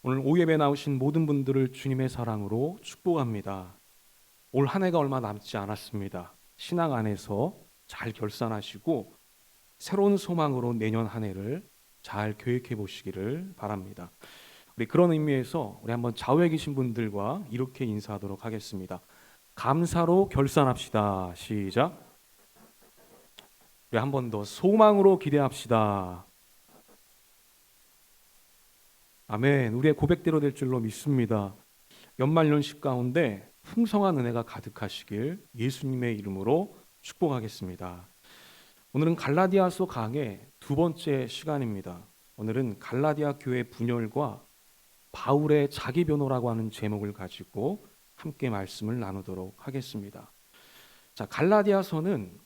오늘 오예배 나오신 모든 분들을 주님의 사랑으로 축복합니다. 올 한 해가 얼마 남지 않았습니다. 신앙 안에서 잘 결산하시고 새로운 소망으로 내년 한 해를 잘 계획해 보시기를 바랍니다. 우리 그런 의미에서 우리 한번 좌우에 계신 분들과 이렇게 인사하도록 하겠습니다. 감사로 결산합시다. 시작. 우리 한 번 더 소망으로 기대합시다. 아멘. 우리의 고백대로 될 줄로 믿습니다. 연말연시 가운데 풍성한 은혜가 가득하시길 예수님의 이름으로 축복하겠습니다. 오늘은 갈라디아서 강의 두 번째 시간입니다. 오늘은 갈라디아 교회 분열과 바울의 자기 변호라고 하는 제목을 가지고 함께 말씀을 나누도록 하겠습니다. 자, 갈라디아서는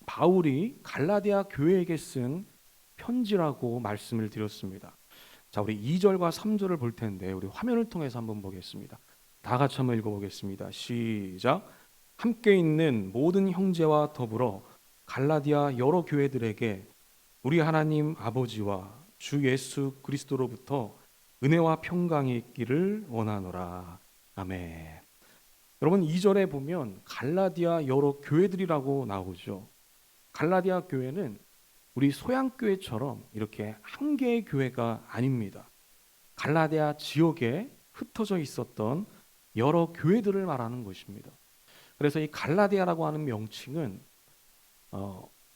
바울이 갈라디아 교회에게 쓴 편지라고 말씀을 드렸습니다. 자, 우리 2절과 3절을 볼 텐데 우리 화면을 통해서 한번 보겠습니다. 다 같이 한번 읽어보겠습니다. 시작. 함께 있는 모든 형제와 더불어 갈라디아 여러 교회들에게 우리 하나님 아버지와 주 예수 그리스도로부터 은혜와 평강이 있기를 원하노라. 아멘. 여러분 2절에 보면 갈라디아 여러 교회들이라고 나오죠. 갈라디아 교회는 우리 소양교회처럼 이렇게 한 개의 교회가 아닙니다. 갈라디아 지역에 흩어져 있었던 여러 교회들을 말하는 것입니다. 그래서 이 갈라디아라고 하는 명칭은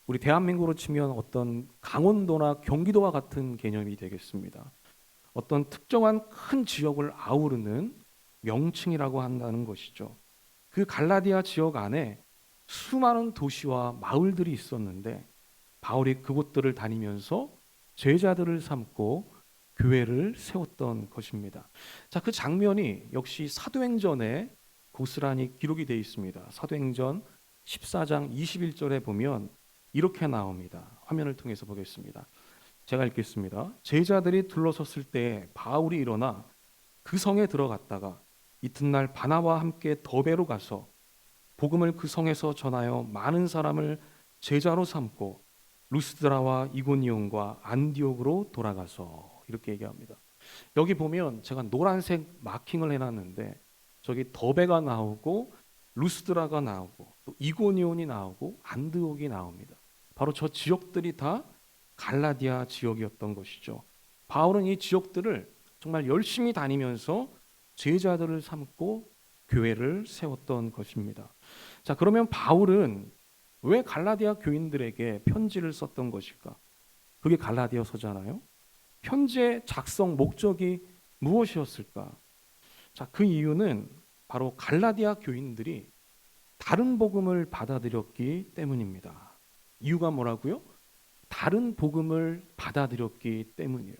우리 대한민국으로 치면 어떤 강원도나 경기도와 같은 개념이 되겠습니다. 어떤 특정한 큰 지역을 아우르는 명칭이라고 한다는 것이죠. 그 갈라디아 지역 안에 수많은 도시와 마을들이 있었는데 바울이 그곳들을 다니면서 제자들을 삼고 교회를 세웠던 것입니다. 자, 그 장면이 역시 사도행전에 고스란히 기록이 되어 있습니다. 사도행전 14장 21절에 보면 이렇게 나옵니다. 화면을 통해서 보겠습니다. 제가 읽겠습니다. 제자들이 둘러섰을 때 바울이 일어나 그 성에 들어갔다가 이튿날 바나바와 함께 더베로 가서 복음을 그 성에서 전하여 많은 사람을 제자로 삼고 루스드라와 이고니온과 안디옥으로 돌아가서 이렇게 얘기합니다. 여기 보면 제가 노란색 마킹을 해놨는데 저기 더베가 나오고 루스드라가 나오고 또 이고니온이 나오고 안디옥이 나옵니다. 바로 저 지역들이 다 갈라디아 지역이었던 것이죠. 바울은 이 지역들을 정말 열심히 다니면서 제자들을 삼고 교회를 세웠던 것입니다. 자, 그러면 바울은 왜 갈라디아 교인들에게 편지를 썼던 것일까? 그게 갈라디아서잖아요. 편지의 작성 목적이 무엇이었을까? 자, 그 이유는 바로 갈라디아 교인들이 다른 복음을 받아들였기 때문입니다. 이유가 뭐라고요? 다른 복음을 받아들였기 때문이에요.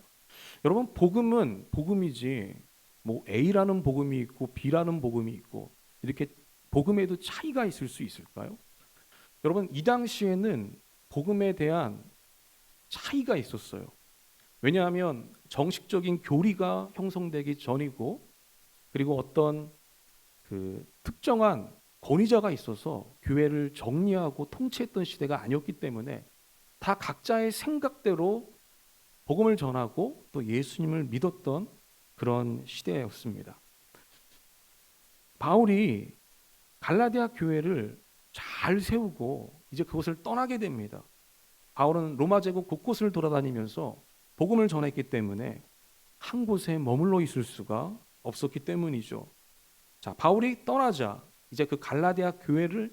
여러분, 복음은 복음이지 뭐 A라는 복음이 있고 B라는 복음이 있고 이렇게 복음에도 차이가 있을 수 있을까요? 여러분, 이 당시에는 복음에 대한 차이가 있었어요. 왜냐하면 정식적인 교리가 형성되기 전이고 그리고 어떤 그 특정한 권위자가 있어서 교회를 정리하고 통치했던 시대가 아니었기 때문에 다 각자의 생각대로 복음을 전하고 또 예수님을 믿었던 그런 시대였습니다. 바울이 갈라디아 교회를 잘 세우고 이제 그것을 떠나게 됩니다. 바울은 로마 제국 곳곳을 돌아다니면서 복음을 전했기 때문에 한 곳에 머물러 있을 수가 없었기 때문이죠. 자, 바울이 떠나자 이제 그 갈라디아 교회를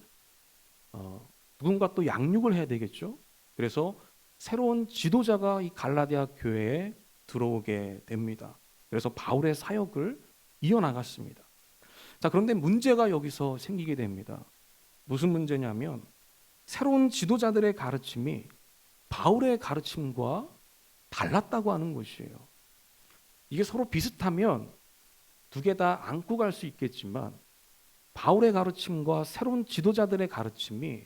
누군가 또 양육을 해야 되겠죠. 그래서 새로운 지도자가 이 갈라디아 교회에 들어오게 됩니다. 그래서 바울의 사역을 이어나갔습니다. 자, 그런데 문제가 여기서 생기게 됩니다. 무슨 문제냐면 새로운 지도자들의 가르침이 바울의 가르침과 달랐다고 하는 것이에요. 이게 서로 비슷하면 두 개 다 안고 갈 수 있겠지만 바울의 가르침과 새로운 지도자들의 가르침이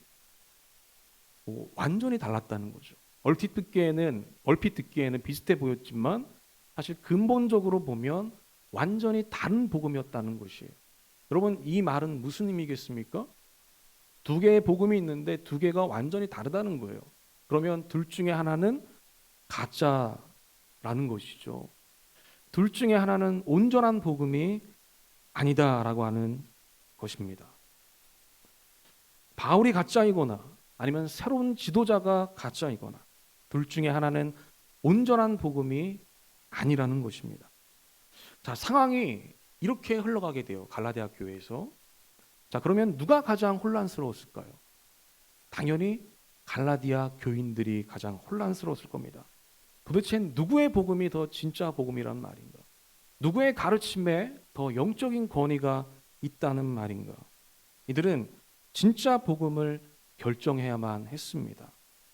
완전히 달랐다는 거죠. 얼핏 듣기에는 비슷해 보였지만 사실 근본적으로 보면 완전히 다른 복음이었다는 것이에요. 여러분, 이 말은 무슨 의미겠습니까? 두 개의 복음이 있는데 두 개가 완전히 다르다는 거예요. 그러면 둘 중에 하나는 가짜라는 것이죠. 둘 중에 하나는 온전한 복음이 아니다라고 하는 것입니다. 바울이 가짜이거나 아니면 새로운 지도자가 가짜이거나 둘 중에 하나는 온전한 복음이 아니라는 것입니다. 자, 상황이 이렇게 흘러가게 돼요. 갈라디아 교회에서. 자, 그러면 누가 가장 혼란스러웠을까요? 당연히 갈라디아 교인들이 가장 혼란스러웠을 겁니다. 도대체 누구의 복음이 더 진짜 복음이란 말인가? 누구의 가르침에 더 영적인 권위가 있다는 말인가? 이들은 진짜 복음을 결정해야만 했습니다.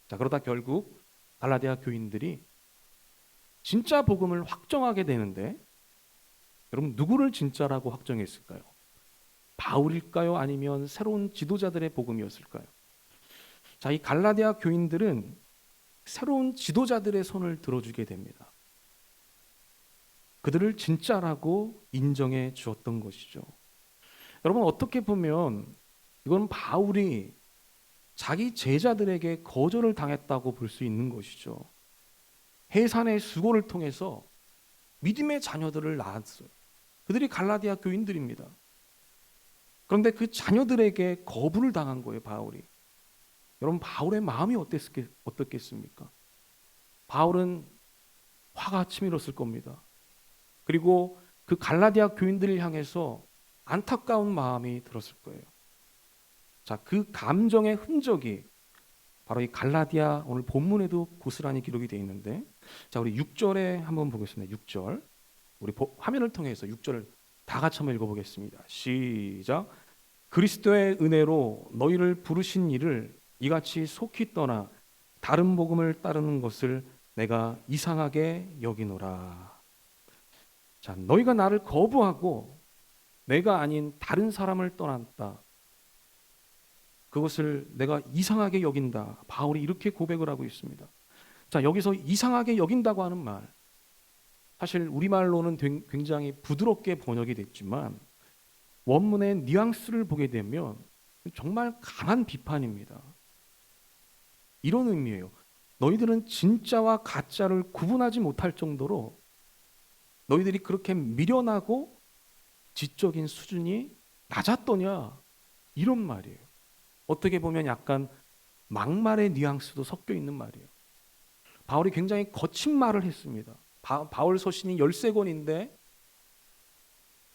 자, 그러다 결국 갈라디아 교인들이 진짜 복음을 확정하게 되는데, 여러분 누구를 진짜라고 확정했을까요? 바울일까요? 아니면 새로운 지도자들의 복음이었을까요? 자, 이 갈라디아 교인들은 새로운 지도자들의 손을 들어주게 됩니다. 그들을 진짜라고 인정해 주었던 것이죠. 여러분, 어떻게 보면 이건 바울이 자기 제자들에게 거절을 당했다고 볼 수 있는 것이죠. 해산의 수고를 통해서 믿음의 자녀들을 낳았어요. 그들이 갈라디아 교인들입니다. 그런데 그 자녀들에게 거부를 당한 거예요, 바울이. 여러분, 바울의 마음이 어떻겠습니까? 바울은 화가 치밀었을 겁니다. 그리고 그 갈라디아 교인들을 향해서 안타까운 마음이 들었을 거예요. 자, 그 감정의 흔적이 바로 이 갈라디아 오늘 본문에도 고스란히 기록이 되어 있는데, 자, 우리 6절에 한번 보겠습니다. 6절. 우리 화면을 통해서 6절을 다 같이 한번 읽어보겠습니다. 시작. 그리스도의 은혜로 너희를 부르신 이를 이같이 속히 떠나 다른 복음을 따르는 것을 내가 이상하게 여기노라. 자, 너희가 나를 거부하고 내가 아닌 다른 사람을 떠났다. 그것을 내가 이상하게 여긴다. 바울이 이렇게 고백을 하고 있습니다. 자, 여기서 이상하게 여긴다고 하는 말, 사실 우리말로는 굉장히 부드럽게 번역이 됐지만 원문의 뉘앙스를 보게 되면 정말 강한 비판입니다. 이런 의미예요. 너희들은 진짜와 가짜를 구분하지 못할 정도로 너희들이 그렇게 미련하고 지적인 수준이 낮았더냐, 이런 말이에요. 어떻게 보면 약간 막말의 뉘앙스도 섞여 있는 말이에요. 바울이 굉장히 거친 말을 했습니다. 바울 서신이 13권인데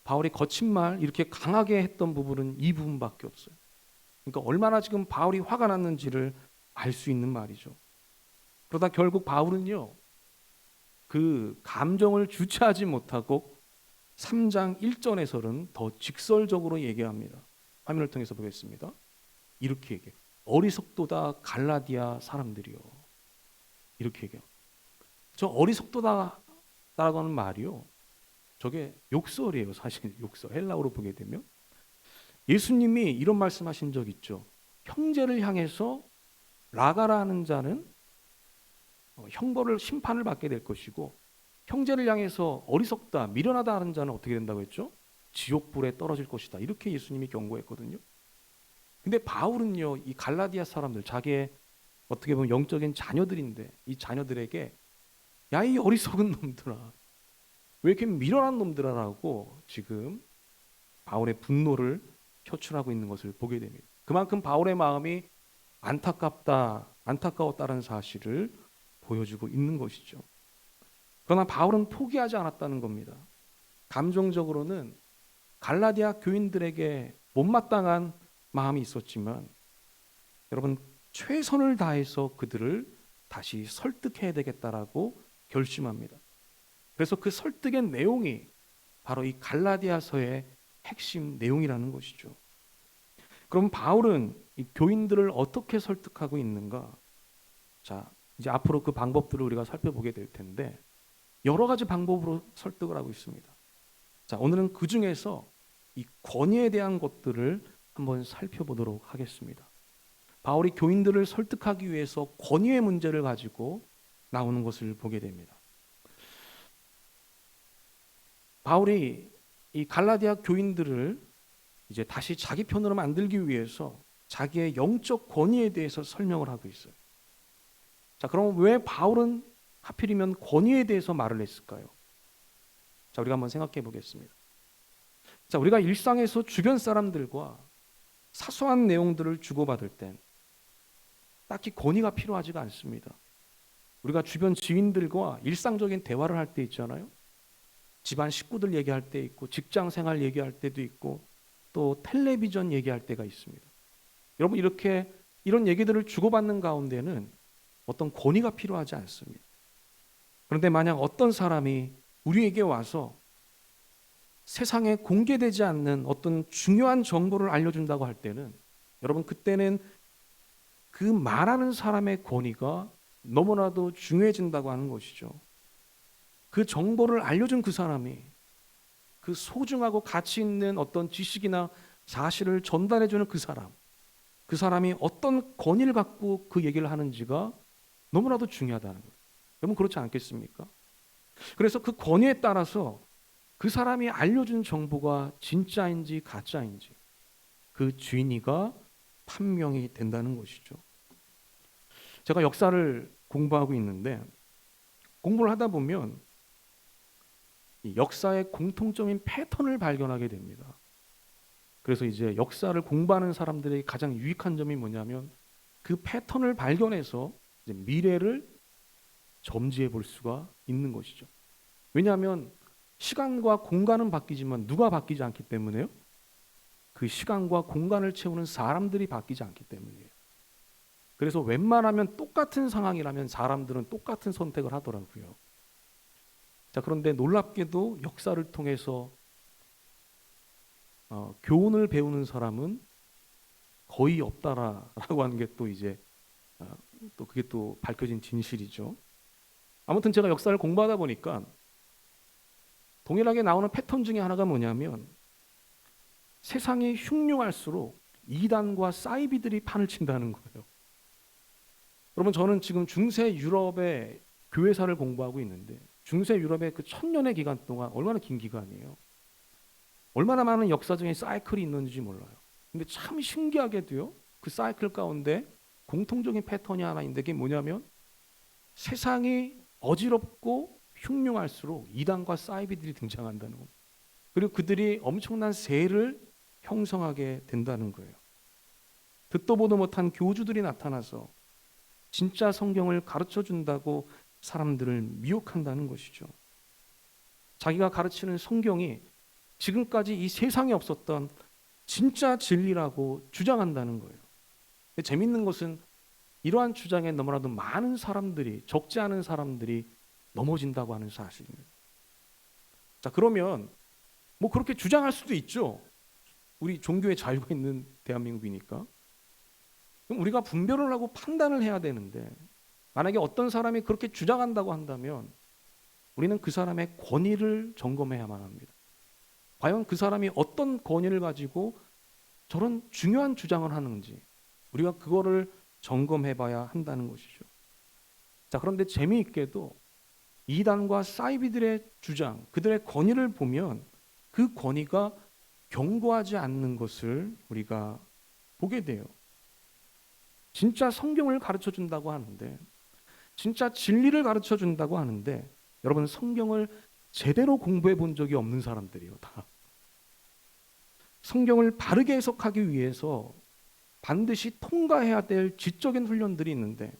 바울이 거친 말, 이렇게 강하게 했던 부분은 이 부분밖에 없어요. 그러니까 얼마나 지금 바울이 화가 났는지를 알 수 있는 말이죠. 그러다 결국 바울은요, 그 감정을 주체하지 못하고 3장 1절에서는 더 직설적으로 얘기합니다. 화면을 통해서 보겠습니다. 이렇게 얘기해요. 어리석도다 갈라디아 사람들이요. 이렇게 얘기해요. 저 어리석도다라고 하는 말이요, 저게 욕설이에요. 사실 욕설. 헬라어로 보게 되면 예수님이 이런 말씀하신 적 있죠. 형제를 향해서 라가라 하는 자는 형벌을, 심판을 받게 될 것이고, 형제를 향해서 어리석다, 미련하다 하는 자는 어떻게 된다고 했죠? 지옥불에 떨어질 것이다. 이렇게 예수님이 경고했거든요. 근데 바울은요, 이 갈라디아 사람들, 자기의 어떻게 보면 영적인 자녀들인데 이 자녀들에게 야, 이 어리석은 놈들아, 왜 이렇게 미련한 놈들아라고 지금 바울의 분노를 표출하고 있는 것을 보게 됩니다. 그만큼 바울의 마음이 안타까웠다는 사실을 보여주고 있는 것이죠. 그러나 바울은 포기하지 않았다는 겁니다. 감정적으로는 갈라디아 교인들에게 못마땅한 마음이 있었지만, 여러분, 최선을 다해서 그들을 다시 설득해야 되겠다라고 결심합니다. 그래서 그 설득의 내용이 바로 이 갈라디아서의 핵심 내용이라는 것이죠. 그럼 바울은 이 교인들을 어떻게 설득하고 있는가? 자, 이제 앞으로 그 방법들을 우리가 살펴보게 될 텐데, 여러 가지 방법으로 설득을 하고 있습니다. 자, 오늘은 그 중에서 이 권위에 대한 것들을 한번 살펴보도록 하겠습니다. 바울이 교인들을 설득하기 위해서 권위의 문제를 가지고 나오는 것을 보게 됩니다. 바울이 이 갈라디아 교인들을 이제 다시 자기 편으로 만들기 위해서 자기의 영적 권위에 대해서 설명을 하고 있어요. 자, 그럼 왜 바울은 하필이면 권위에 대해서 말을 했을까요? 자, 우리가 한번 생각해 보겠습니다. 자, 우리가 일상에서 주변 사람들과 사소한 내용들을 주고받을 땐 딱히 권위가 필요하지가 않습니다. 우리가 주변 지인들과 일상적인 대화를 할 때 있잖아요. 집안 식구들 얘기할 때 있고, 직장 생활 얘기할 때도 있고, 또 텔레비전 얘기할 때가 있습니다. 여러분, 이렇게 이런 얘기들을 주고받는 가운데는 어떤 권위가 필요하지 않습니다. 그런데 만약 어떤 사람이 우리에게 와서 세상에 공개되지 않는 어떤 중요한 정보를 알려준다고 할 때는, 여러분, 그때는 그 말하는 사람의 권위가 너무나도 중요해진다고 하는 것이죠. 그 정보를 알려준 그 사람이 그 소중하고 가치 있는 어떤 지식이나 사실을 전달해주는 그 사람이 어떤 권위를 갖고 그 얘기를 하는지가 너무나도 중요하다는 거예요. 여러분, 그렇지 않겠습니까? 그래서 그 권위에 따라서 그 사람이 알려준 정보가 진짜인지 가짜인지 그 진위가 판명이 된다는 것이죠. 제가 역사를 공부하고 있는데, 공부를 하다 보면 이 역사의 공통점인 패턴을 발견하게 됩니다. 그래서 이제 역사를 공부하는 사람들에게 가장 유익한 점이 뭐냐면, 그 패턴을 발견해서 이제 미래를 점지해 볼 수가 있는 것이죠. 왜냐하면 시간과 공간은 바뀌지만 누가 바뀌지 않기 때문에요. 그 시간과 공간을 채우는 사람들이 바뀌지 않기 때문이에요. 그래서 웬만하면 똑같은 상황이라면 사람들은 똑같은 선택을 하더라고요. 자, 그런데 놀랍게도 역사를 통해서 교훈을 배우는 사람은 거의 없다라고 하는 게 또 이제 또 그게 또 밝혀진 진실이죠. 아무튼 제가 역사를 공부하다 보니까 동일하게 나오는 패턴 중에 하나가 뭐냐면, 세상이 흉흉할수록 이단과 사이비들이 판을 친다는 거예요. 여러분, 저는 지금 중세 유럽의 교회사를 공부하고 있는데, 중세 유럽의 그 1000년의 기간 동안 얼마나 긴 기간이에요. 얼마나 많은 역사적인 사이클이 있는지 몰라요. 근데 참 신기하게도요, 그 사이클 가운데 공통적인 패턴이 하나 있는데, 그게 뭐냐면 세상이 어지럽고 흉흉할수록 이단과 사이비들이 등장한다는 겁니다. 그리고 그들이 엄청난 세를 형성하게 된다는 거예요. 듣도 보도 못한 교주들이 나타나서 진짜 성경을 가르쳐 준다고 사람들을 미혹한다는 것이죠. 자기가 가르치는 성경이 지금까지 이 세상에 없었던 진짜 진리라고 주장한다는 거예요. 근데 재밌는 것은 이러한 주장에 너무나도 많은 사람들이, 적지 않은 사람들이 넘어진다고 하는 사실입니다. 자, 그러면 뭐 그렇게 주장할 수도 있죠. 우리 종교의 자유가 있는 대한민국이니까. 그럼 우리가 분별을 하고 판단을 해야 되는데, 만약에 어떤 사람이 그렇게 주장한다고 한다면 우리는 그 사람의 권위를 점검해야만 합니다. 과연 그 사람이 어떤 권위를 가지고 저런 중요한 주장을 하는지 우리가 그거를 점검해 봐야 한다는 것이죠. 자, 그런데 재미있게도 이단과 사이비들의 주장, 그들의 권위를 보면 그 권위가 견고하지 않는 것을 우리가 보게 돼요. 진짜 성경을 가르쳐 준다고 하는데, 진짜 진리를 가르쳐 준다고 하는데, 여러분, 성경을 제대로 공부해 본 적이 없는 사람들이에요, 다. 성경을 바르게 해석하기 위해서 반드시 통과해야 될 지적인 훈련들이 있는데,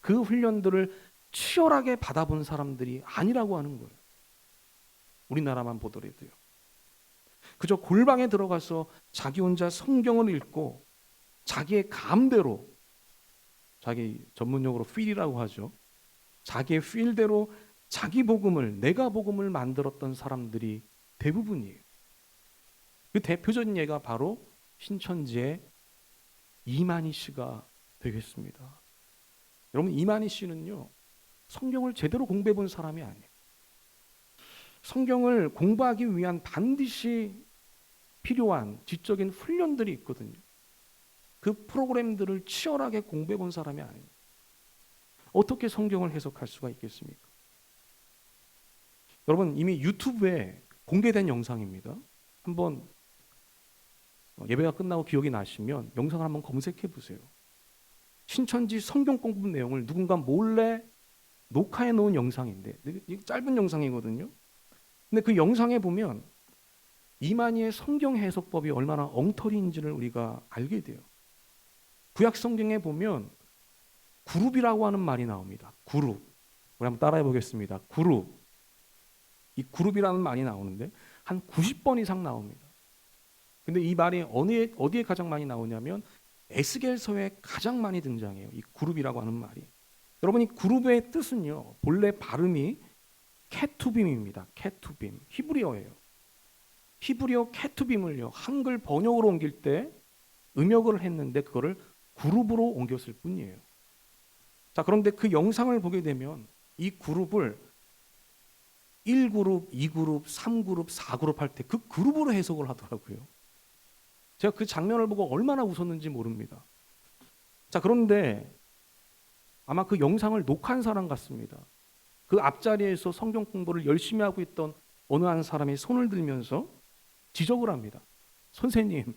그 훈련들을 치열하게 받아본 사람들이 아니라고 하는 거예요. 우리나라만 보더라도요. 그저 골방에 들어가서 자기 혼자 성경을 읽고 자기의 감대로, 자기 전문용어로 필이라고 하죠. 자기의 필대로 자기 복음을, 내가 복음을 만들었던 사람들이 대부분이에요. 그 대표적인 예가 바로 신천지의 이만희 씨가 되겠습니다. 여러분, 이만희 씨는요, 성경을 제대로 공부해 본 사람이 아니에요. 성경을 공부하기 위한 반드시 필요한 지적인 훈련들이 있거든요. 그 프로그램들을 치열하게 공부해 본 사람이 아닙니다. 어떻게 성경을 해석할 수가 있겠습니까? 여러분, 이미 유튜브에 공개된 영상입니다. 한번 예배가 끝나고 기억이 나시면 영상을 한번 검색해 보세요. 신천지 성경 공부 내용을 누군가 몰래 녹화해 놓은 영상인데, 짧은 영상이거든요. 근데 그 영상에 보면 이만희의 성경 해석법이 얼마나 엉터리인지를 우리가 알게 돼요. 구약 성경에 보면 그룹이라고 하는 말이 나옵니다. 그룹. 우리 한번 따라해 보겠습니다. 그룹. 이 그룹이라는 말이 나오는데 한 90번 이상 나옵니다. 근데 이 말이 어디에 가장 많이 나오냐면 에스겔서에 가장 많이 등장해요. 이 그룹이라고 하는 말이. 여러분, 이 그룹의 뜻은요, 본래 발음이 케투빔입니다. 케투빔. 히브리어예요. 히브리어 케투빔을요, 한글 번역으로 옮길 때 음역을 했는데 그거를 그룹으로 옮겼을 뿐이에요. 자, 그런데 그 영상을 보게 되면 이 그룹을 1그룹, 2그룹, 3그룹, 4그룹 할 때 그 그룹으로 해석을 하더라고요. 제가 그 장면을 보고 얼마나 웃었는지 모릅니다. 자, 그런데 아마 그 영상을 녹화한 사람 같습니다. 그 앞자리에서 성경 공부를 열심히 하고 있던 어느 한 사람이 손을 들면서 지적을 합니다. 선생님,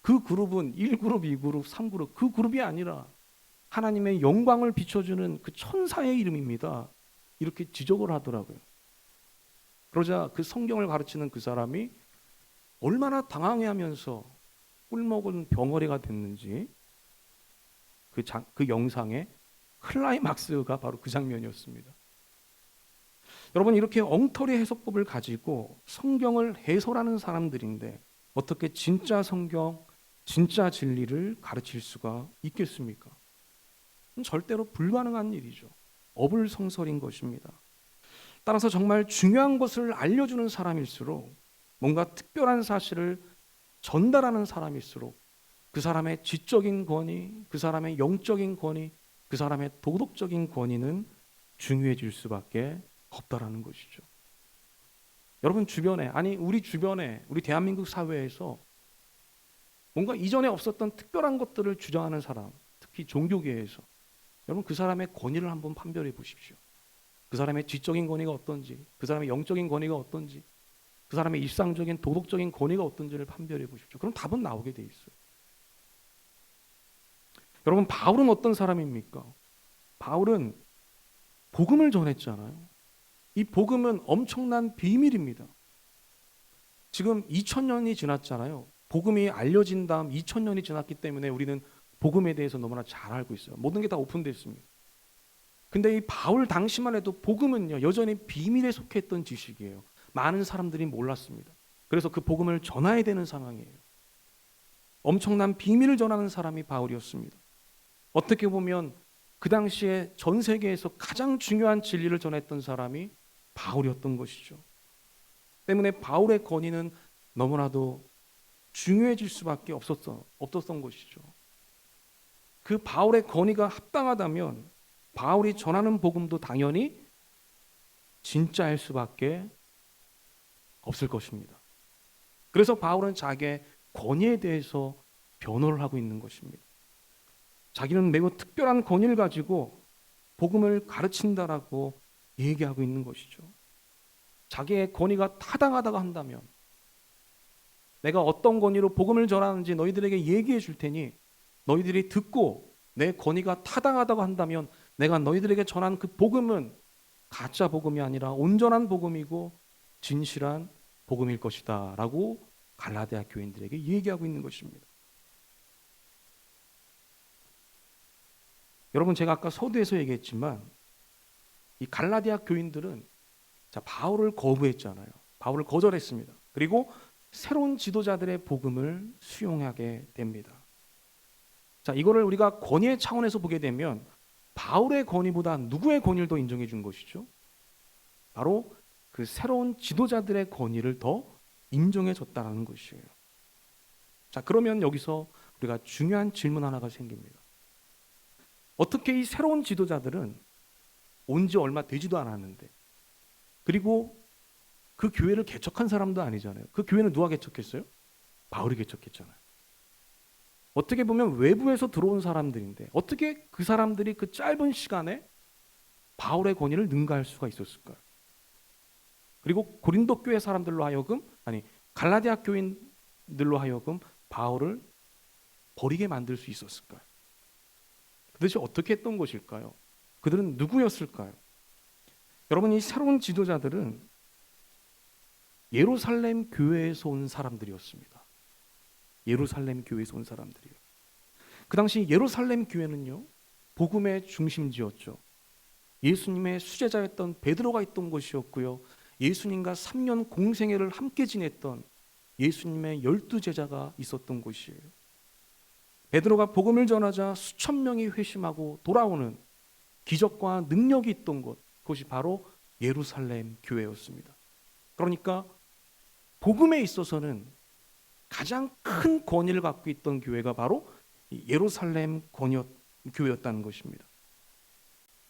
그 그룹은 1그룹, 2그룹, 3그룹 그 그룹이 아니라 하나님의 영광을 비춰주는 그 천사의 이름입니다. 이렇게 지적을 하더라고요. 그러자 그 성경을 가르치는 그 사람이 얼마나 당황해하면서 꿀먹은 병어리가 됐는지 그 영상의 클라이막스가 바로 그 장면이었습니다. 여러분, 이렇게 엉터리 해석법을 가지고 성경을 해설하는 사람들인데 어떻게 진짜 성경, 진짜 진리를 가르칠 수가 있겠습니까? 절대로 불가능한 일이죠. 어불성설인 것입니다. 따라서 정말 중요한 것을 알려주는 사람일수록, 뭔가 특별한 사실을 전달하는 사람일수록 그 사람의 지적인 권위, 그 사람의 영적인 권위, 그 사람의 도덕적인 권위는 중요해질 수밖에 없다라는 것이죠. 여러분 주변에, 아니 우리 주변에, 우리 대한민국 사회에서 뭔가 이전에 없었던 특별한 것들을 주장하는 사람, 특히 종교계에서, 여러분 그 사람의 권위를 한번 판별해 보십시오. 그 사람의 지적인 권위가 어떤지, 그 사람의 영적인 권위가 어떤지, 그 사람의 일상적인 도덕적인 권위가 어떤지를 판별해 보십시오. 그럼 답은 나오게 돼 있어요. 여러분, 바울은 어떤 사람입니까? 바울은 복음을 전했잖아요. 이 복음은 엄청난 비밀입니다. 지금 2000년이 지났잖아요. 복음이 알려진 다음 2000년이 지났기 때문에 우리는 복음에 대해서 너무나 잘 알고 있어요. 모든 게 다 오픈됐습니다. 근데 이 바울 당시만 해도 복음은요, 여전히 비밀에 속했던 지식이에요. 많은 사람들이 몰랐습니다. 그래서 그 복음을 전해야 되는 상황이에요. 엄청난 비밀을 전하는 사람이 바울이었습니다. 어떻게 보면 그 당시에 전 세계에서 가장 중요한 진리를 전했던 사람이 바울이었던 것이죠. 때문에 바울의 권위는 너무나도 중요해질 수밖에 없었던 것이죠. 그 바울의 권위가 합당하다면 바울이 전하는 복음도 당연히 진짜일 수밖에 없을 것입니다. 그래서 바울은 자기의 권위에 대해서 변호를 하고 있는 것입니다. 자기는 매우 특별한 권위를 가지고 복음을 가르친다라고 얘기하고 있는 것이죠. 자기의 권위가 타당하다고 한다면, 내가 어떤 권위로 복음을 전하는지 너희들에게 얘기해 줄 테니 너희들이 듣고 내 권위가 타당하다고 한다면 내가 너희들에게 전한 그 복음은 가짜 복음이 아니라 온전한 복음이고 진실한 복음일 것이다 라고 갈라디아 교인들에게 얘기하고 있는 것입니다. 여러분, 제가 아까 서두에서 얘기했지만 이 갈라디아 교인들은 바울을 거부했잖아요. 바울을 거절했습니다. 그리고 새로운 지도자들의 복음을 수용하게 됩니다. 자, 이거를 우리가 권위의 차원에서 보게 되면 바울의 권위보다 누구의 권위를 더 인정해 준 것이죠? 바로 그 새로운 지도자들의 권위를 더 인정해 줬다는 것이에요. 자, 그러면 여기서 우리가 중요한 질문 하나가 생깁니다. 어떻게 이 새로운 지도자들은 온 지 얼마 되지도 않았는데, 그리고 그 교회를 개척한 사람도 아니잖아요. 그 교회는 누가 개척했어요? 바울이 개척했잖아요. 어떻게 보면 외부에서 들어온 사람들인데 어떻게 그 사람들이 그 짧은 시간에 바울의 권위를 능가할 수가 있었을까요? 그리고 고린도 교회 사람들로 하여금, 아니 갈라디아 교인들로 하여금 바울을 버리게 만들 수 있었을까요? 도대체 어떻게 했던 것일까요? 그들은 누구였을까요? 여러분, 이 새로운 지도자들은 예루살렘 교회에서 온 사람들이었습니다. 예루살렘 교회에서 온 사람들이요. 그 당시 예루살렘 교회는요, 복음의 중심지였죠. 예수님의 수제자였던 베드로가 있던 곳이었고요. 예수님과 3년 공생애를 함께 지냈던 예수님의 12제자가 있었던 곳이에요. 베드로가 복음을 전하자 수천 명이 회심하고 돌아오는 기적과 능력이 있던 곳, 그것이 바로 예루살렘 교회였습니다. 그러니까 복음에 있어서는 가장 큰 권위를 갖고 있던 교회가 바로 예루살렘 교회였다는 것입니다.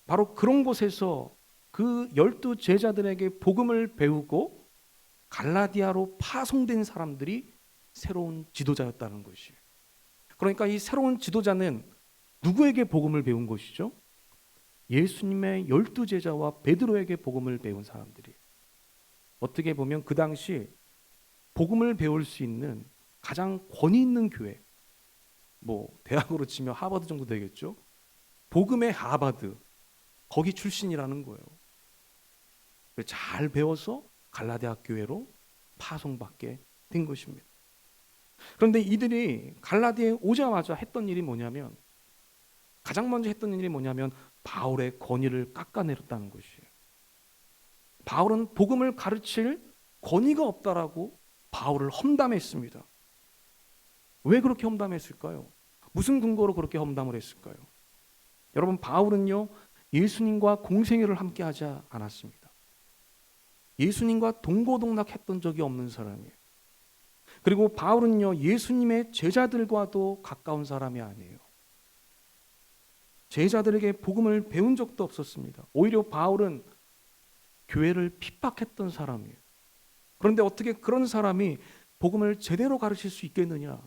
바로 그런 곳에서 그 12제자들에게 복음을 배우고 갈라디아로 파송된 사람들이 새로운 지도자였다는 것이에요. 그러니까 이 새로운 지도자는 누구에게 복음을 배운 것이죠? 예수님의 12제자와 베드로에게 복음을 배운 사람들이에요. 어떻게 보면 그 당시 복음을 배울 수 있는 가장 권위 있는 교회, 대학으로 치면 하버드 정도 되겠죠. 복음의 하버드, 거기 출신이라는 거예요. 잘 배워서 갈라디아 교회로 파송받게 된 것입니다. 그런데 이들이 갈라디아에 오자마자 했던 일이 뭐냐면, 가장 먼저 했던 일이 뭐냐면 바울의 권위를 깎아내렸다는 것이에요. 바울은 복음을 가르칠 권위가 없다라고 바울을 험담했습니다. 왜 그렇게 험담했을까요? 무슨 근거로 그렇게 험담을 했을까요? 여러분, 바울은요, 예수님과 공생애를 함께 하지 않았습니다. 예수님과 동고동락했던 적이 없는 사람이에요. 그리고 바울은요, 예수님의 제자들과도 가까운 사람이 아니에요. 제자들에게 복음을 배운 적도 없었습니다. 오히려 바울은 교회를 핍박했던 사람이에요. 그런데 어떻게 그런 사람이 복음을 제대로 가르칠 수 있겠느냐?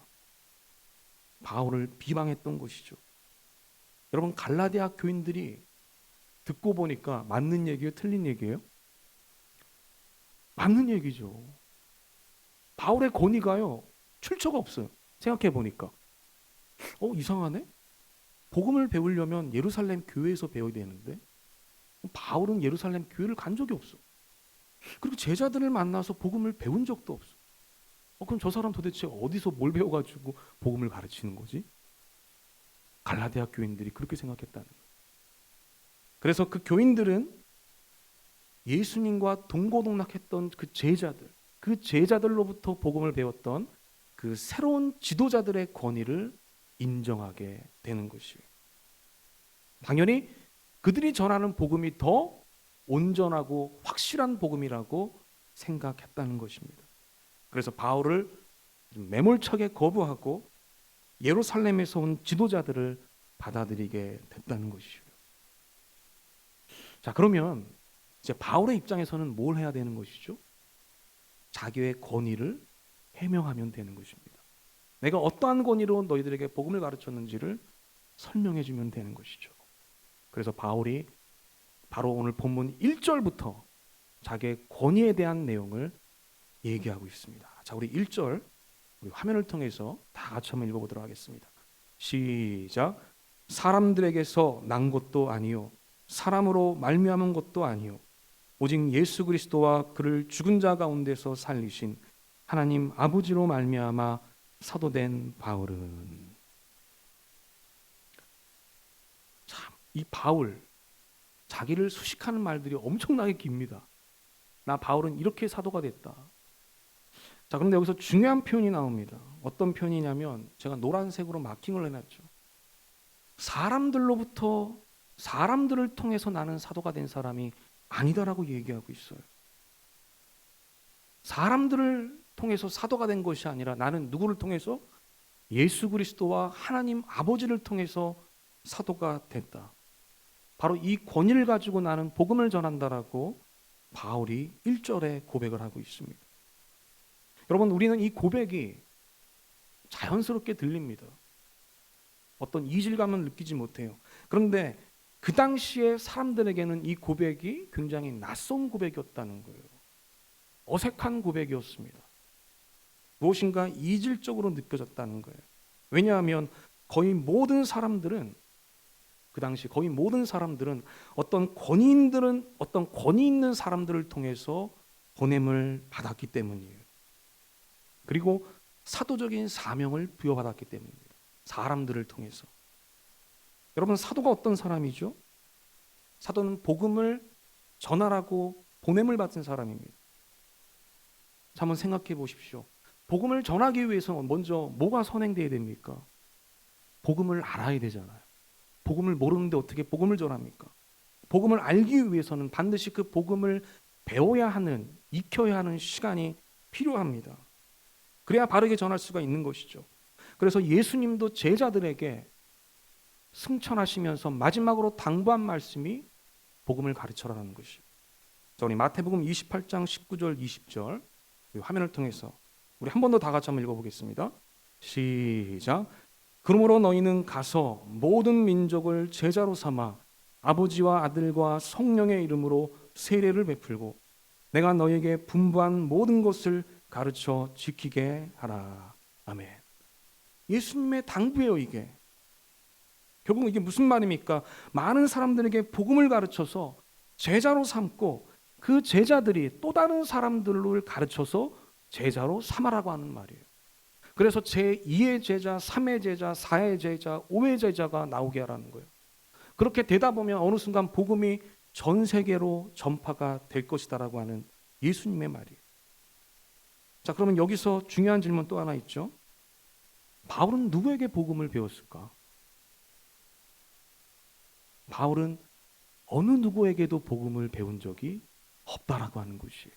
바울을 비방했던 것이죠. 여러분, 갈라디아 교인들이 듣고 보니까 맞는 얘기예요? 틀린 얘기예요? 맞는 얘기죠. 바울의 권위가요, 출처가 없어요. 생각해 보니까 이상하네? 복음을 배우려면 예루살렘 교회에서 배워야 되는데 바울은 예루살렘 교회를 간 적이 없어. 그리고 제자들을 만나서 복음을 배운 적도 없어. 그럼 저 사람 도대체 어디서 뭘 배워가지고 복음을 가르치는 거지? 갈라디아 교인들이 그렇게 생각했다는 거예요. 그래서 그 교인들은 예수님과 동고동락했던 그 제자들로부터 복음을 배웠던 그 새로운 지도자들의 권위를 인정하게 되는 것이에요. 당연히 그들이 전하는 복음이 더 온전하고 확실한 복음이라고 생각했다는 것입니다. 그래서 바울을 매몰차게 거부하고 예루살렘에서 온 지도자들을 받아들이게 됐다는 것이에요. 자, 그러면 이제 바울의 입장에서는 뭘 해야 되는 것이죠? 자기의 권위를 해명하면 되는 것입니다. 내가 어떠한 권위로 너희들에게 복음을 가르쳤는지를 설명해 주면 되는 것이죠. 그래서 바울이 바로 오늘 본문 1절부터 자기의 권위에 대한 내용을 얘기하고 있습니다. 자, 우리 1절 우리 화면을 통해서 다 같이 한번 읽어보도록 하겠습니다. 시작. 사람들에게서 난 것도 아니요 사람으로 말미암은 것도 아니요 오직 예수 그리스도와 그를 죽은 자 가운데서 살리신 하나님 아버지로 말미암아 사도된 바울은. 참, 이 바울 자기를 수식하는 말들이 엄청나게 깁니다. 나 바울은 이렇게 사도가 됐다. 자, 그런데 여기서 중요한 표현이 나옵니다. 어떤 표현이냐면 제가 노란색으로 마킹을 해놨죠. 사람들을 통해서 나는 사도가 된 사람이 아니다라고 얘기하고 있어요. 사람들을 통해서 사도가 된 것이 아니라 나는 누구를 통해서? 예수 그리스도와 하나님 아버지를 통해서 사도가 됐다. 바로 이 권위를 가지고 나는 복음을 전한다라고 바울이 1절에 고백을 하고 있습니다. 여러분, 우리는 이 고백이 자연스럽게 들립니다. 어떤 이질감은 느끼지 못해요. 그런데 그 당시에 사람들에게는 이 고백이 굉장히 낯선 고백이었다는 거예요. 어색한 고백이었습니다. 무엇인가 이질적으로 느껴졌다는 거예요. 왜냐하면 그 당시 거의 모든 사람들은 어떤 권위 있는 사람들을 통해서 보냄을 받았기 때문이에요. 그리고 사도적인 사명을 부여받았기 때문입니다. 사람들을 통해서. 여러분, 사도가 어떤 사람이죠? 사도는 복음을 전하라고 보냄을 받은 사람입니다. 자, 한번 생각해 보십시오. 복음을 전하기 위해서 먼저 뭐가 선행돼야 됩니까? 복음을 알아야 되잖아요. 복음을 모르는데 어떻게 복음을 전합니까? 복음을 알기 위해서는 반드시 그 복음을 배워야 하는, 익혀야 하는 시간이 필요합니다. 그래야 바르게 전할 수가 있는 것이죠. 그래서 예수님도 제자들에게 승천하시면서 마지막으로 당부한 말씀이 복음을 가르쳐라는 것이에요. 자, 우리 마태복음 28장 19절 20절 화면을 통해서 우리 한 번 더 다 같이 한번 읽어보겠습니다. 시작. 그러므로 너희는 가서 모든 민족을 제자로 삼아 아버지와 아들과 성령의 이름으로 세례를 베풀고 내가 너희에게 분부한 모든 것을 가르쳐 지키게 하라. 아멘. 예수님의 당부예요, 이게. 결국 이게 무슨 말입니까? 많은 사람들에게 복음을 가르쳐서 제자로 삼고 그 제자들이 또 다른 사람들을 가르쳐서 제자로 삼아라고 하는 말이에요. 그래서 제2의 제자, 3의 제자, 4의 제자, 5의 제자가 나오게 하라는 거예요. 그렇게 되다 보면 어느 순간 복음이 전 세계로 전파가 될 것이다라고 하는 예수님의 말이에요. 자, 그러면 여기서 중요한 질문 또 하나 있죠. 바울은 누구에게 복음을 배웠을까? 바울은 어느 누구에게도 복음을 배운 적이 없다라고 하는 것이에요.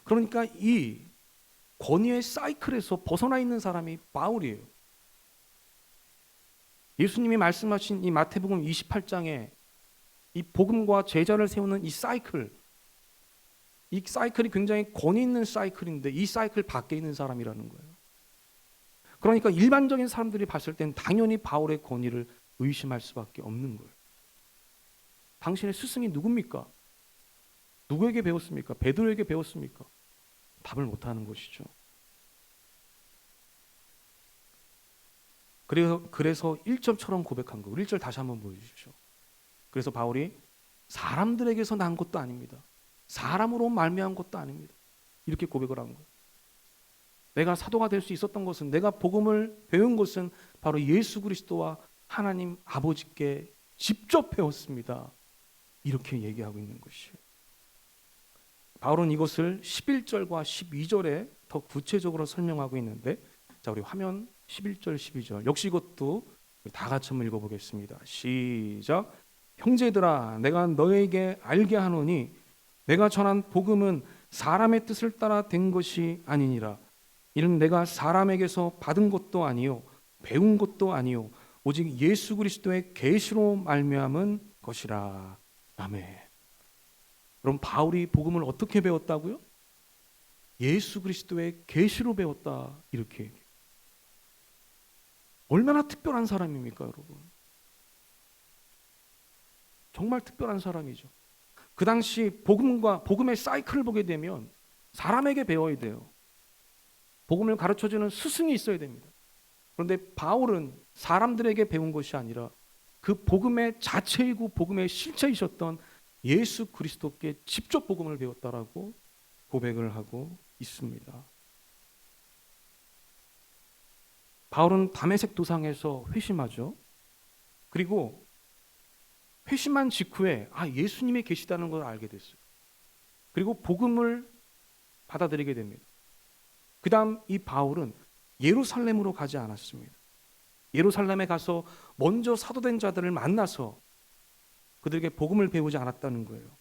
그러니까 이 권위의 사이클에서 벗어나 있는 사람이 바울이에요. 예수님이 말씀하신 이 마태복음 28장에 이 복음과 제자를 세우는 이 사이클이 굉장히 권위 있는 사이클인데 이 사이클 밖에 있는 사람이라는 거예요. 그러니까 일반적인 사람들이 봤을 땐 당연히 바울의 권위를 의심할 수밖에 없는 거예요. 당신의 스승이 누굽니까? 누구에게 배웠습니까? 베드로에게 배웠습니까? 답을 못하는 것이죠. 그래서 1절처럼 고백한 거예요. 1절 다시 한번 보여주십시오. 그래서 바울이 사람들에게서 난 것도 아닙니다. 사람으로 말미암은 것도 아닙니다. 이렇게 고백을 한 거예요. 내가 사도가 될 수 있었던 것은, 내가 복음을 배운 것은 바로 예수 그리스도와 하나님 아버지께 직접 배웠습니다. 이렇게 얘기하고 있는 것이에요. 바울은 이것을 11절과 12절에 더 구체적으로 설명하고 있는데, 자, 우리 화면 11절 12절 역시 이것도 다 같이 한번 읽어보겠습니다. 시작. 형제들아, 내가 너에게 알게 하노니 내가 전한 복음은 사람의 뜻을 따라 된 것이 아니니라. 이는 내가 사람에게서 받은 것도 아니요 배운 것도 아니요 오직 예수 그리스도의 계시로 말미암은 것이라. 아멘. 그럼 바울이 복음을 어떻게 배웠다고요? 예수 그리스도의 계시로 배웠다. 이렇게 얘기해요. 얼마나 특별한 사람입니까, 여러분? 정말 특별한 사람이죠. 그 당시 복음의 사이클을 보게 되면 사람에게 배워야 돼요. 복음을 가르쳐주는 스승이 있어야 됩니다. 그런데 바울은 사람들에게 배운 것이 아니라 그 복음의 자체이고 복음의 실체이셨던 예수 그리스도께 직접 복음을 배웠다라고 고백을 하고 있습니다. 바울은 다메섹 도상에서 회심하죠. 그리고 회심한 직후에 예수님이 계시다는 걸 알게 됐어요. 그리고 복음을 받아들이게 됩니다. 그 다음 이 바울은 예루살렘으로 가지 않았습니다. 예루살렘에 가서 먼저 사도된 자들을 만나서 그들에게 복음을 배우지 않았다는 거예요.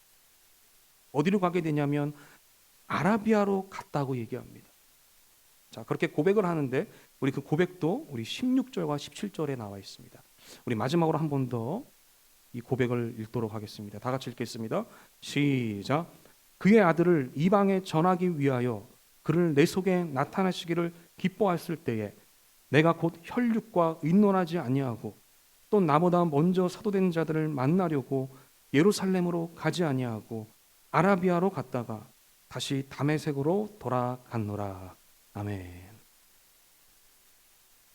어디로 가게 되냐면 아라비아로 갔다고 얘기합니다. 자, 그렇게 고백을 하는데 우리 그 고백도 우리 16절과 17절에 나와 있습니다. 우리 마지막으로 한 번 더 이 고백을 읽도록 하겠습니다. 다 같이 읽겠습니다. 시작. 그의 아들을 이방에 전하기 위하여 그를 내 속에 나타나시기를 기뻐했을 때에 내가 곧 혈육과 의논하지 아니하고 또 나보다 먼저 사도된 자들을 만나려고 예루살렘으로 가지 아니하고 아라비아로 갔다가 다시 다메섹으로 돌아갔노라. 아멘.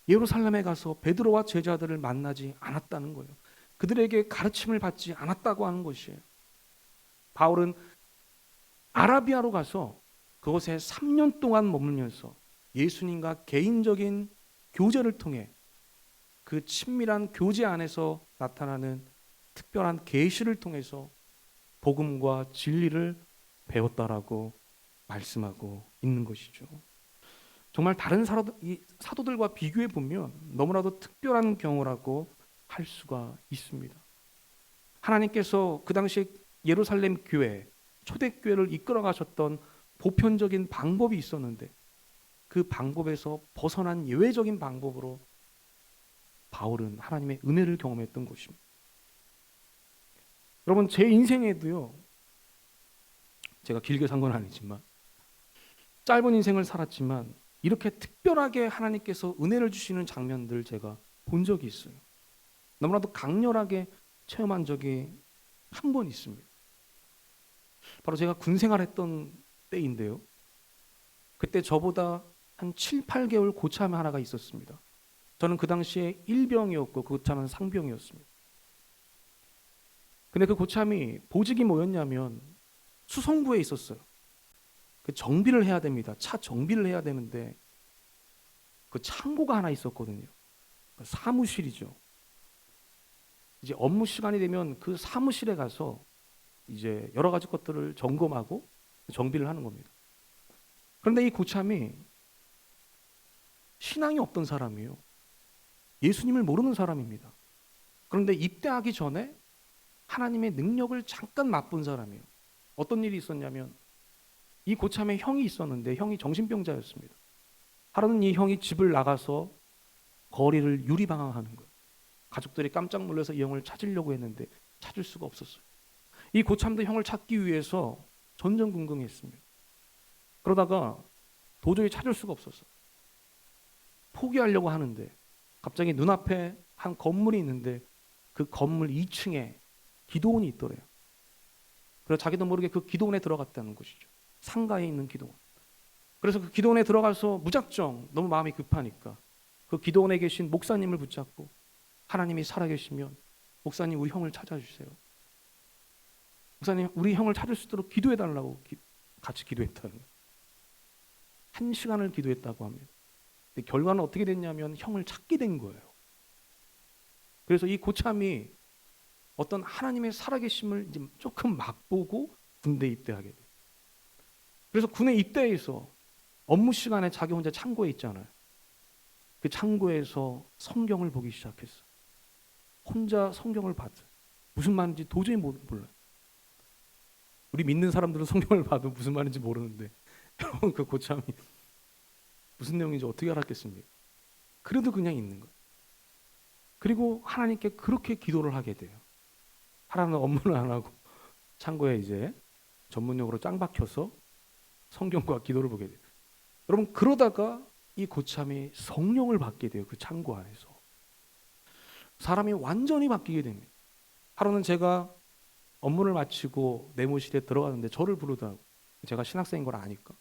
예루살렘에 가서 베드로와 제자들을 만나지 않았다는 거예요. 그들에게 가르침을 받지 않았다고 하는 것이에요. 바울은 아라비아로 가서 그곳에 3년 동안 머물면서 예수님과 개인적인 교제를 통해 그 친밀한 교제 안에서 나타나는 특별한 계시를 통해서 복음과 진리를 배웠다라고 말씀하고 있는 것이죠. 정말 다른 사도들과 비교해 보면 너무나도 특별한 경우라고 할 수가 있습니다. 하나님께서 그 당시 예루살렘 교회, 초대교회를 이끌어 가셨던 보편적인 방법이 있었는데 그 방법에서 벗어난 예외적인 방법으로 바울은 하나님의 은혜를 경험했던 것입니다. 여러분, 제 인생에도요, 제가 길게 산 건 아니지만 짧은 인생을 살았지만 이렇게 특별하게 하나님께서 은혜를 주시는 장면들 제가 본 적이 있어요. 너무나도 강렬하게 체험한 적이 한 번 있습니다. 바로 제가 군 생활했던 때인데요. 그때 저보다 한 7, 8개월 고참 하나가 있었습니다. 저는 그 당시에 일병이었고 그 고참은 상병이었습니다. 근데 그 고참이 보직이 뭐였냐면 수송부에 있었어요. 그 정비를 해야 됩니다. 차 정비를 해야 되는데 그 창고가 하나 있었거든요. 사무실이죠. 이제 업무 시간이 되면 그 사무실에 가서 이제 여러 가지 것들을 점검하고 정비를 하는 겁니다. 그런데 이 고참이 신앙이 없던 사람이에요. 예수님을 모르는 사람입니다. 그런데 입대하기 전에 하나님의 능력을 잠깐 맛본 사람이에요. 어떤 일이 있었냐면 이 고참에 형이 있었는데 형이 정신병자였습니다. 하루는 이 형이 집을 나가서 거리를 유리방황하는 거예요. 가족들이 깜짝 놀라서 이 형을 찾으려고 했는데 찾을 수가 없었어요. 이 고참도 형을 찾기 위해서 전전긍긍했습니다. 그러다가 도저히 찾을 수가 없었어요. 포기하려고 하는데 갑자기 눈앞에 한 건물이 있는데 그 건물 2층에 기도원이 있더래요. 그래서 자기도 모르게 그 기도원에 들어갔다는 것이죠. 상가에 있는 기도원. 그래서 그 기도원에 들어가서 무작정 너무 마음이 급하니까 그 기도원에 계신 목사님을 붙잡고 하나님이 살아계시면 목사님 우리 형을 찾아주세요. 목사님 우리 형을 찾을 수 있도록 기도해달라고 같이 기도했다는 거예요. 1시간을 기도했다고 합니다. 근데 결과는 어떻게 됐냐면 형을 찾게 된 거예요. 그래서 이 고참이 어떤 하나님의 살아계심을 이제 조금 맛보고 군대에 입대하게 돼요. 그래서 군에 입대해서 업무 시간에 자기 혼자 창고에 있잖아요. 그 창고에서 성경을 보기 시작했어. 혼자 성경을 봤어요. 무슨 말인지 도저히 몰라요. 우리 믿는 사람들은 성경을 봐도 무슨 말인지 모르는데 여러분 그 고참이 무슨 내용인지 어떻게 알았겠습니까? 그래도 그냥 있는 거예요. 그리고 하나님께 그렇게 기도를 하게 돼요. 하나님은 업무는 안 하고 창고에 이제 전문용어로 짱 박혀서 성경과 기도를 보게 돼요. 여러분 그러다가 이 고참이 성령을 받게 돼요. 그 창고 안에서. 사람이 완전히 바뀌게 됩니다. 하루는 제가 업무를 마치고 내무실에 들어가는데 저를 부르더라고요. 제가 신학생인 걸 아니까.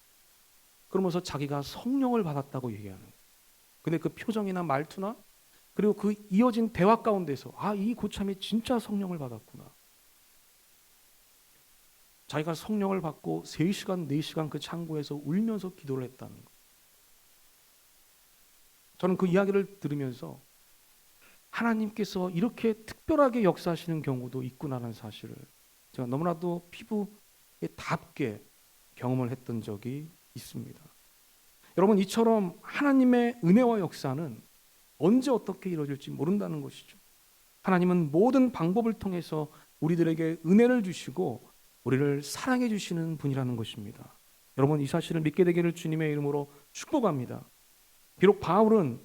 그러면서 자기가 성령을 받았다고 얘기하는 거예요. 근데 그 표정이나 말투나 그리고 그 이어진 대화 가운데서 이 고참이 진짜 성령을 받았구나. 자기가 성령을 받고 3시간, 4시간 그 창고에서 울면서 기도를 했다는 거예요. 저는 그 이야기를 들으면서 하나님께서 이렇게 특별하게 역사하시는 경우도 있구나라는 사실을 제가 너무나도 피부에 닿게 경험을 했던 적이 있습니다. 여러분 이처럼 하나님의 은혜와 역사는 언제 어떻게 이루어질지 모른다는 것이죠. 하나님은 모든 방법을 통해서 우리들에게 은혜를 주시고 우리를 사랑해 주시는 분이라는 것입니다. 여러분 이 사실을 믿게 되기를 주님의 이름으로 축복합니다. 비록 바울은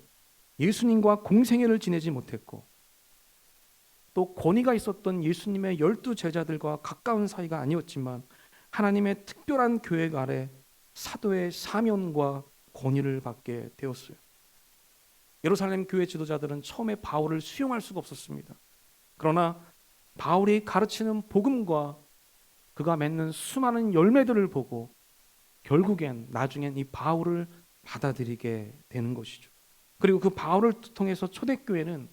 예수님과 공생애를 지내지 못했고 또 권위가 있었던 예수님의 12 제자들과 가까운 사이가 아니었지만 하나님의 특별한 교회 아래 사도의 사명과 권위를 받게 되었어요. 예루살렘 교회 지도자들은 처음에 바울을 수용할 수가 없었습니다. 그러나 바울이 가르치는 복음과 그가 맺는 수많은 열매들을 보고 결국엔 나중엔 이 바울을 받아들이게 되는 것이죠. 그리고 그 바울을 통해서 초대교회는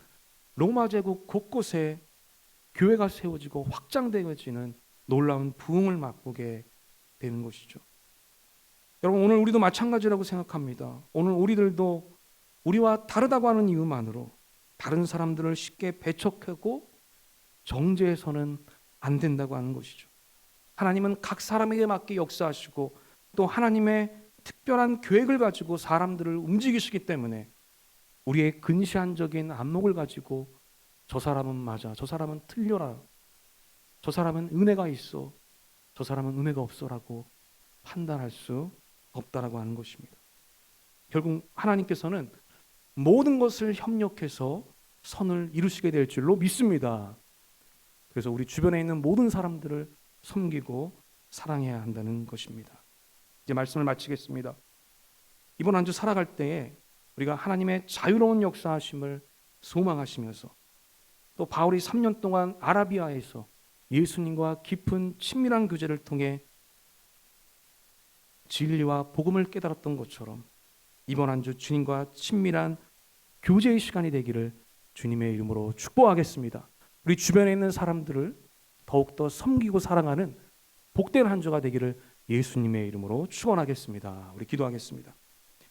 로마 제국 곳곳에 교회가 세워지고 확장되어지는 놀라운 부흥을 맛보게 되는 것이죠. 여러분, 오늘 우리도 마찬가지라고 생각합니다. 오늘 우리들도 우리와 다르다고 하는 이유만으로 다른 사람들을 쉽게 배척하고 정죄해서는 안 된다고 하는 것이죠. 하나님은 각 사람에게 맞게 역사하시고 또 하나님의 특별한 계획을 가지고 사람들을 움직이시기 때문에 우리의 근시안적인 안목을 가지고 저 사람은 맞아, 저 사람은 틀려라, 저 사람은 은혜가 있어, 저 사람은 은혜가 없어라고 판단할 수 없다라고 하는 것입니다. 결국 하나님께서는 모든 것을 협력해서 선을 이루시게 될 줄로 믿습니다. 그래서 우리 주변에 있는 모든 사람들을 섬기고 사랑해야 한다는 것입니다. 이제 말씀을 마치겠습니다. 이번 한 주 살아갈 때에 우리가 하나님의 자유로운 역사하심을 소망하시면서 또 바울이 3년 동안 아라비아에서 예수님과 깊은 친밀한 교제를 통해 진리와 복음을 깨달았던 것처럼 이번 한 주 주님과 친밀한 교제의 시간이 되기를 주님의 이름으로 축복하겠습니다. 우리 주변에 있는 사람들을 더욱더 섬기고 사랑하는 복된 한 주가 되기를 예수님의 이름으로 축원하겠습니다. 우리 기도하겠습니다.